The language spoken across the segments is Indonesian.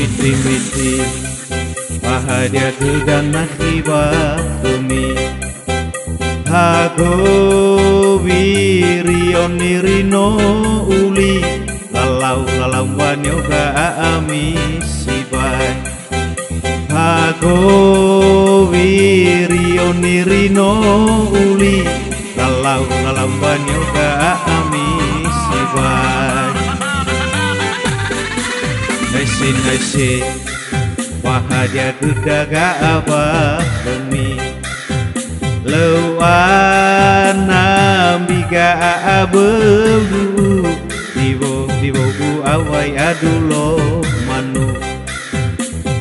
miti-miti bahagia dan akibat bumi hago wirion nirino uli lalau wanyoga aami sibai hago wirion nirino uli lalau wanyoga aami sibai naisi bahagia gedaga abah bumi lewana biga abelu dibo bu awai adulo manu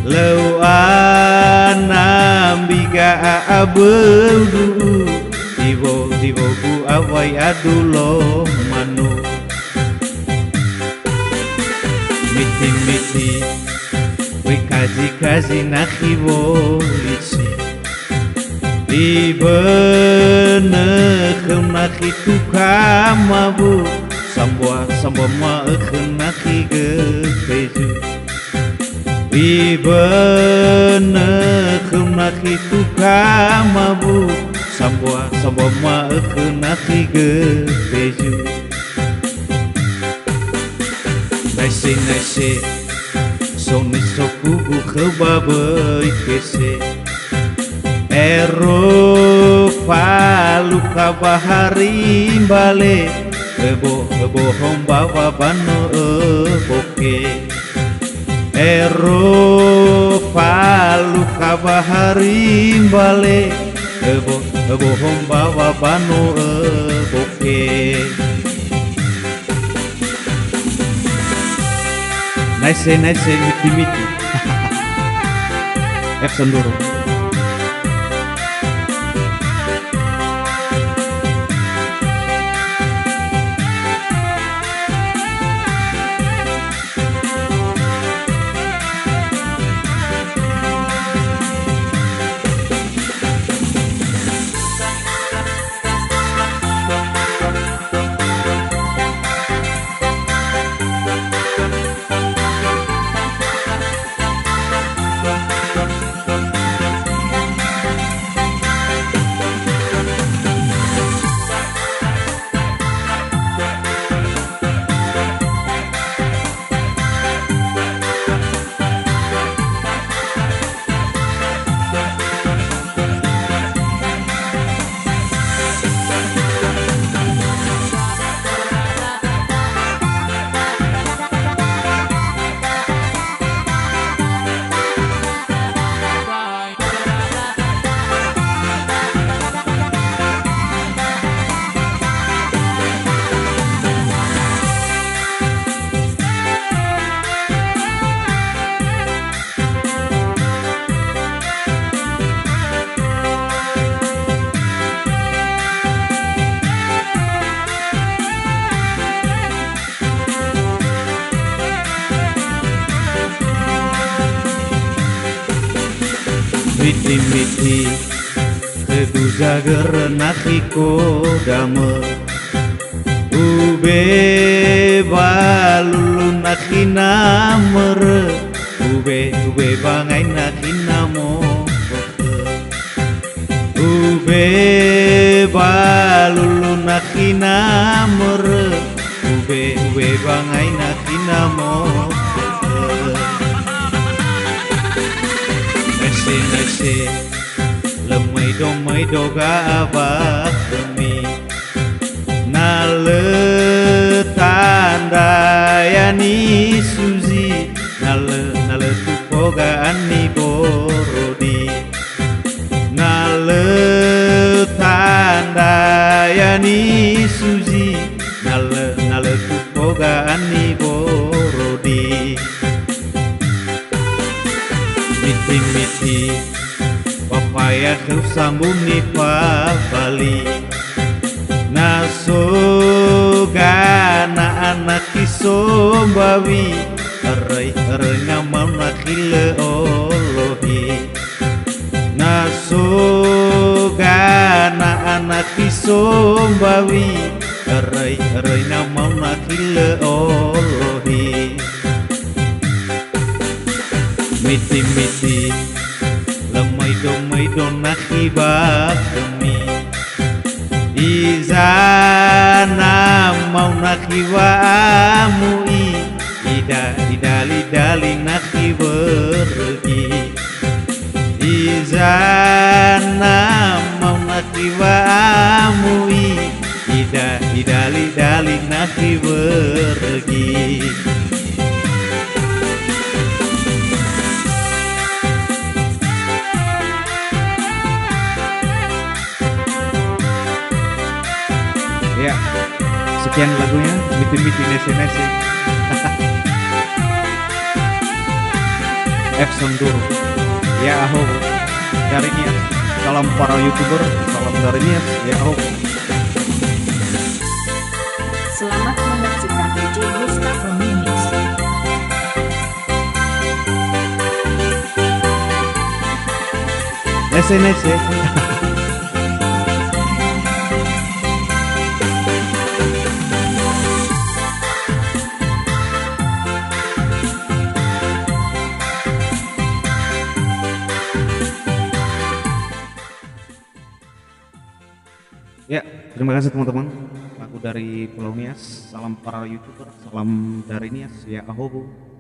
lewana biga abelu dibo bu awai adulo manu miti kazi nakhibo isi ibenekhem nakhitu kamabu sambwa maekhem nakhigepeju ibenekhem nakhitu kamabu sambwa maekhem nakhigepeju naisi Soni sokubu kebabai kese Eropa luka bahari bale Ebo hombawa bano boke Eropa luka bahari bale Ebo hombawa bano boke Nice, miti. Epson dulu. Miti keduza gerenakiko dame ube balulu nakina mere ube bangai nakina mo ube balulu nakina mere ube bangai nakina mo nasi lemai do ga abah bumi nale tandayani suzi nale tupoga ani borodi nale tandayani suzi nale tupoga ani borodi miti papaya kau sambung ni Bali nasogana anak kisombawi erai ngamau nakile olohi nasogana anak kisombawi erai ngamau nakile olohi miti-miti lemay do nakibak demi izana mau nakiwa amui idali nakibergi izana mau nakiwa amui idali nakibergi. Ya, sekian lagunya, miti-miti nese-nese. F Sonduro. Ya aho, dari Nias. Salam para YouTuber, salam dari Nias. Ya aho. Selamat menyaksikan DJ Mustafa Remix. Nese-nese. Ya, terima kasih teman-teman. Lagu dari Pulau Nias. Salam para YouTuber, salam dari Nias. Ya, ahoho.